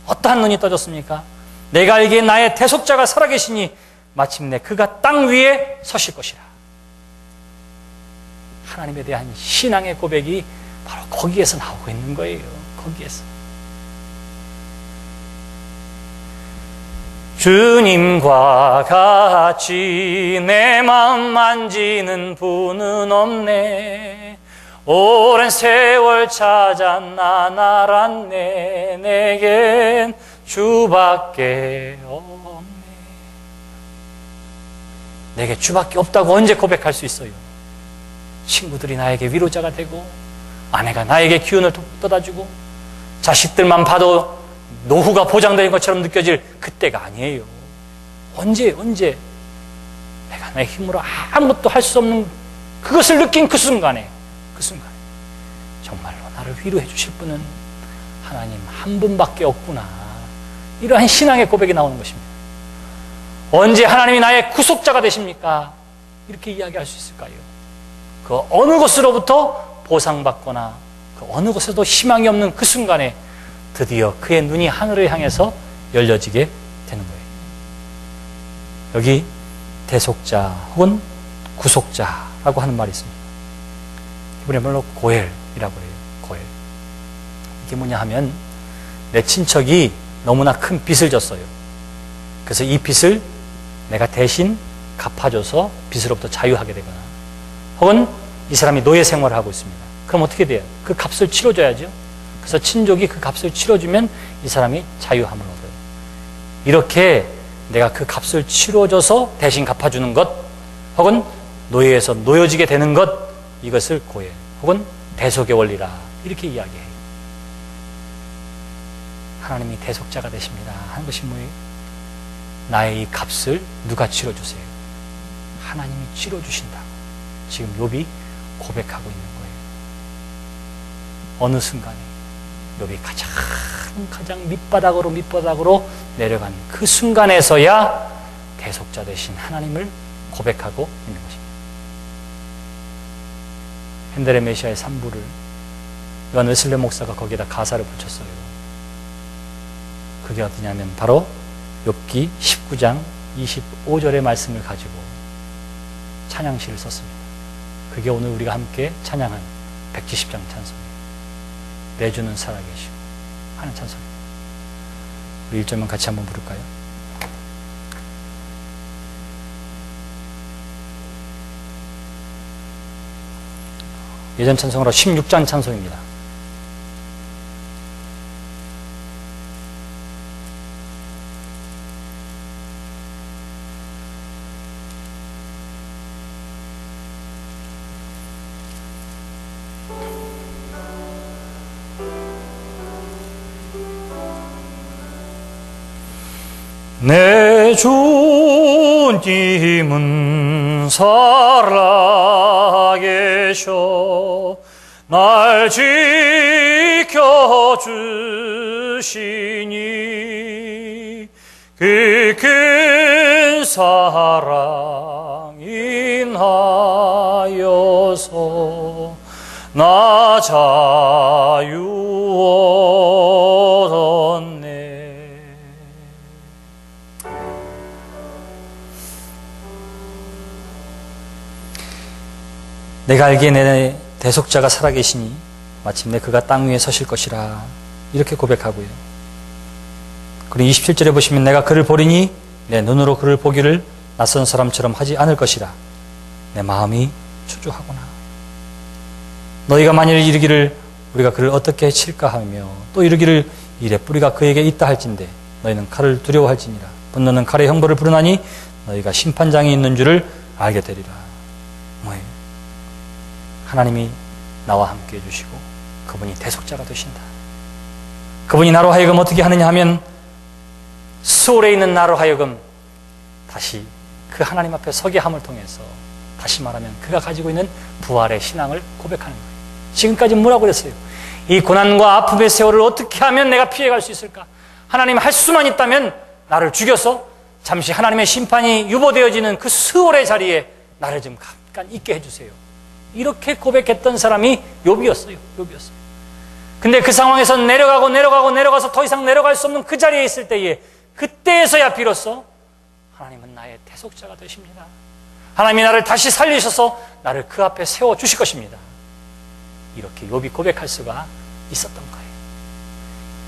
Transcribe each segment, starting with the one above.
어떠한 눈이 떠졌습니까? 내가 알기에 나의 대속자가 살아계시니 마침내 그가 땅 위에 서실 것이라. 하나님에 대한 신앙의 고백이 바로 거기에서 나오고 있는 거예요. 거기에서. 주님과 같이 내 마음 만지는 분은 없네. 오랜 세월 찾아 난 알았네. 내겐 주밖에 없네. 내게 주밖에 없다고 언제 고백할 수 있어요? 친구들이 나에게 위로자가 되고, 아내가 나에게 기운을 떠다주고, 자식들만 봐도 노후가 보장된 것처럼 느껴질 그때가 아니에요. 언제 내가 내 힘으로 아무것도 할 수 없는 그것을 느낀 그 순간에 정말로 나를 위로해 주실 분은 하나님 한 분밖에 없구나. 이러한 신앙의 고백이 나오는 것입니다. 언제 하나님이 나의 구속자가 되십니까? 이렇게 이야기할 수 있을까요? 그 어느 것으로부터 보상받거나 그 어느 것에도 희망이 없는 그 순간에 드디어 그의 눈이 하늘을 향해서 열려지게 되는 거예요. 여기 대속자 혹은 구속자라고 하는 말이 있습니다. 이번에 말로 고엘이라고 해요. 고엘. 이게 뭐냐 하면 내 친척이 너무나 큰 빚을 졌어요. 그래서 이 빚을 내가 대신 갚아줘서 빚으로부터 자유하게 되거나, 혹은 이 사람이 노예 생활을 하고 있습니다. 그럼 어떻게 돼요? 그 값을 치러줘야죠. 그래서 친족이 그 값을 치러주면 이 사람이 자유함을 얻어요. 이렇게 내가 그 값을 치러줘서 대신 갚아주는 것, 혹은 노예에서 놓여지게 되는 것, 이것을 고엘 혹은 대속의 원리라 이렇게 이야기해요. 하나님이 대속자가 되십니다 하는 것이 뭐예요? 나의 이 값을 누가 치러주세요? 하나님이 치러주신다고 지금 욥이 고백하고 있는 거예요. 어느 순간에 욥이 가장 밑바닥으로 내려간 그 순간에서야 대속자 되신 하나님을 고백하고 있는 것입니다. 핸델의 메시아의 3부를 요한 웨슬레 목사가 거기에다 가사를 붙였어요. 그게 어떠냐면 바로 욥기 19장 25절의 말씀을 가지고 찬양시를 썼습니다. 그게 오늘 우리가 함께 찬양한 170장 찬송이에요. 내 주는 살아계시고 하는 찬송입니다. 우리 1절만 같이 한번 부를까요? 예전 찬송으로 16장 찬송입니다. 내 주님은 살아계셔 날 지켜주시니 그 큰 사랑 인하여서 나 자유 얻었네. 내가 알기에 내 대속자가 살아계시니 마침내 그가 땅 위에 서실 것이라 이렇게 고백하고요. 그리고 27절에 보시면 내가 그를 보리니 내 눈으로 그를 보기를 낯선 사람처럼 하지 않을 것이라 내 마음이 초조하구나. 너희가 만일 이르기를 우리가 그를 어떻게 칠까 하며 또 이르기를 이래 뿌리가 그에게 있다 할진대 너희는 칼을 두려워할지니라. 분노는 칼의 형벌을 부르나니 너희가 심판장이 있는 줄을 알게 되리라. 뭐예요? 하나님이 나와 함께 해주시고 그분이 대속자가 되신다. 그분이 나로 하여금 어떻게 하느냐 하면 수월에 있는 나로 하여금 다시 그 하나님 앞에 서게 함을 통해서 다시 말하면 그가 가지고 있는 부활의 신앙을 고백하는 거예요. 지금까지 뭐라고 그랬어요? 이 고난과 아픔의 세월을 어떻게 하면 내가 피해갈 수 있을까? 하나님 할 수만 있다면 나를 죽여서 잠시 하나님의 심판이 유보되어지는 그 수월의 자리에 나를 좀 잠깐 있게 해주세요. 이렇게 고백했던 사람이 욥이었어요. 근데 그 상황에서 내려가서 더 이상 내려갈 수 없는 그 자리에 있을 때에, 그때에서야 비로소 하나님은 나의 대속자가 되십니다. 하나님이 나를 다시 살리셔서 나를 그 앞에 세워주실 것입니다. 이렇게 욥이 고백할 수가 있었던 거예요.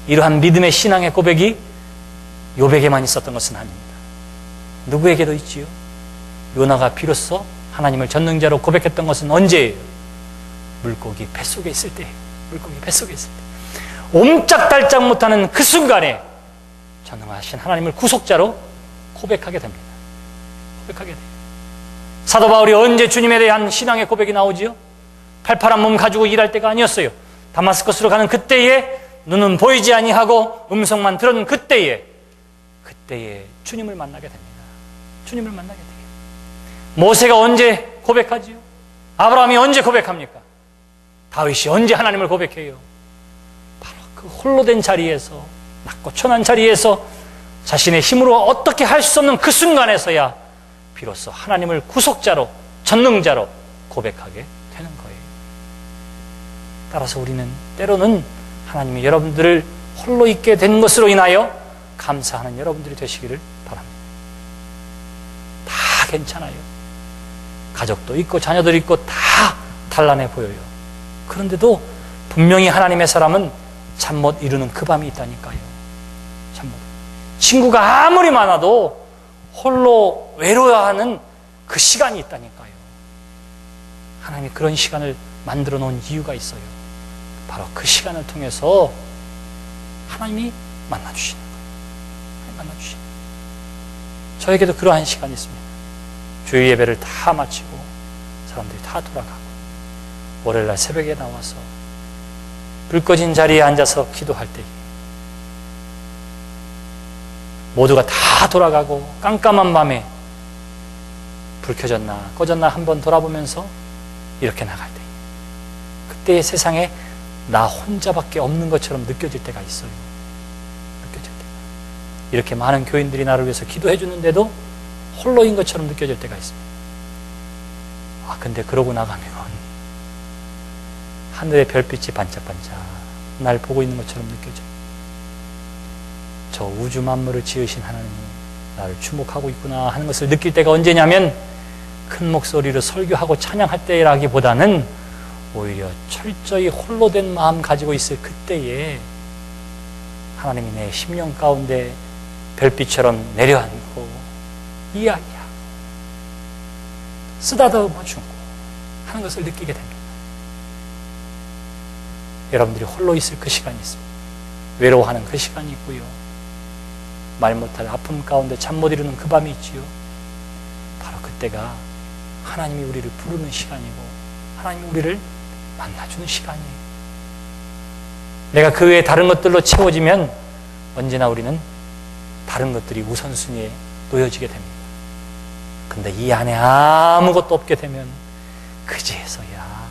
이러한 믿음의 신앙의 고백이 욥에게만 있었던 것은 아닙니다. 누구에게도 있지요. 요나가 비로소 하나님을 전능자로 고백했던 것은 언제예요? 물고기 뱃속에 있을 때예요. 물고기 뱃속에 있을 때, 옴짝달짝 못하는 그 순간에 전능하신 하나님을 구속자로 고백하게 됩니다. 고백하게 돼요. 사도 바울이 언제 주님에 대한 신앙의 고백이 나오지요? 팔팔한 몸 가지고 일할 때가 아니었어요. 다마스커스로 가는 그때에 눈은 보이지 아니하고 음성만 들은 그때에 주님을 만나게 됩니다. 주님을 만나게 돼요. 모세가 언제 고백하지요? 아브라함이 언제 고백합니까? 다윗이 언제 하나님을 고백해요? 바로 그 홀로 된 자리에서, 낮고 천한 자리에서 자신의 힘으로 어떻게 할 수 없는 그 순간에서야 비로소 하나님을 구속자로, 전능자로 고백하게 되는 거예요. 따라서 우리는 때로는 하나님이 여러분들을 홀로 있게 된 것으로 인하여 감사하는 여러분들이 되시기를 바랍니다. 다 괜찮아요. 가족도 있고 자녀도 있고 다 단란해 보여요. 그런데도 분명히 하나님의 사람은 잠 못 이루는 그 밤이 있다니까요. 잠 못. 친구가 아무리 많아도 홀로 외로워하는 그 시간이 있다니까요. 하나님이 그런 시간을 만들어 놓은 이유가 있어요. 바로 그 시간을 통해서 하나님이 만나주시는 거예요. 하나님 만나주시는 거예요. 저에게도 그러한 시간이 있습니다. 주일 예배를 다 마치고 사람들이 다 돌아가고 월요일날 새벽에 나와서 불 꺼진 자리에 앉아서 기도할 때 모두가 다 돌아가고 깜깜한 밤에 불 켜졌나 꺼졌나 한번 돌아보면서 이렇게 나갈 때, 그때의 세상에 나 혼자밖에 없는 것처럼 느껴질 때가 있어요. 느껴질 때가. 이렇게 많은 교인들이 나를 위해서 기도해 주는데도 홀로인 것처럼 느껴질 때가 있습니다. 근데 그러고 나가면 하늘의 별빛이 반짝반짝 날 보고 있는 것처럼 느껴져요. 저 우주 만물을 지으신 하나님이 나를 주목하고 있구나 하는 것을 느낄 때가 언제냐면, 큰 목소리로 설교하고 찬양할 때라기보다는 오히려 철저히 홀로 된 마음 가지고 있을 그때에 하나님이 내 심령 가운데 별빛처럼 내려앉고 이야기하고 쓰다듬어 주고 하는 것을 느끼게 됩니다. 여러분들이 홀로 있을 그 시간이 있습니다. 외로워하는 그 시간이 있고요. 말 못할 아픔 가운데 잠 못 이루는 그 밤이 있지요. 바로 그때가 하나님이 우리를 부르는 시간이고 하나님이 우리를 만나주는 시간이에요. 내가 그 외에 다른 것들로 채워지면 언제나 우리는 다른 것들이 우선순위에 놓여지게 됩니다. 근데 이 안에 아무것도 없게 되면 그제서야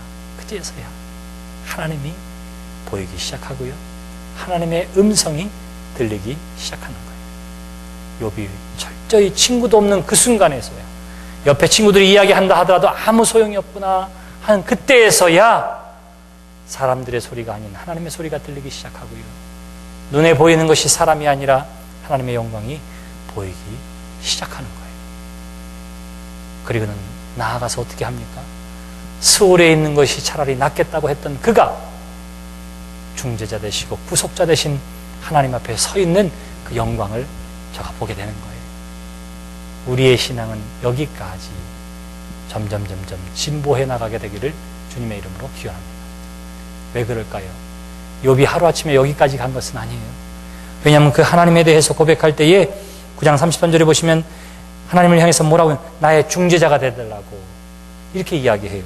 하나님이 보이기 시작하고요. 하나님의 음성이 들리기 시작하는 거예요. 욥이 철저히 친구도 없는 그 순간에서야, 옆에 친구들이 이야기한다 하더라도 아무 소용이 없구나 하는 그때에서야 사람들의 소리가 아닌 하나님의 소리가 들리기 시작하고요. 눈에 보이는 것이 사람이 아니라 하나님의 영광이 보이기 시작하는 거예요. 그리고는 나아가서 어떻게 합니까? 스올에 있는 것이 차라리 낫겠다고 했던 그가 중재자 되시고 구속자 되신 하나님 앞에 서 있는 그 영광을 저가 보게 되는 거예요. 우리의 신앙은 여기까지 점점 진보해 나가게 되기를 주님의 이름으로 기원합니다. 왜 그럴까요? 욥이 하루아침에 여기까지 간 것은 아니에요. 왜냐하면 그 하나님에 대해서 고백할 때에 9장 33절에 보시면 하나님을 향해서 뭐라고 해요? 나의 중재자가 되달라고 이렇게 이야기해요.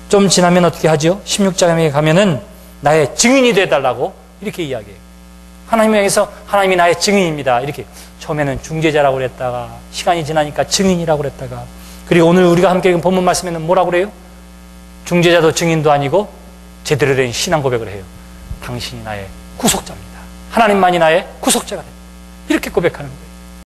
좀 지나면 어떻게 하죠? 16장에 가면은 나의 증인이 되달라고 이렇게 이야기해요. 하나님을 향해서 하나님이 나의 증인입니다. 이렇게 처음에는 중재자라고 그랬다가 시간이 지나니까 증인이라고 그랬다가, 그리고 오늘 우리가 함께 읽은 본문 말씀에는 뭐라고 그래요? 중재자도 증인도 아니고 제대로 된 신앙 고백을 해요. 당신이 나의 구속자입니다. 하나님만이 나의 구속자가 됩니다. 이렇게 고백하는 거예요.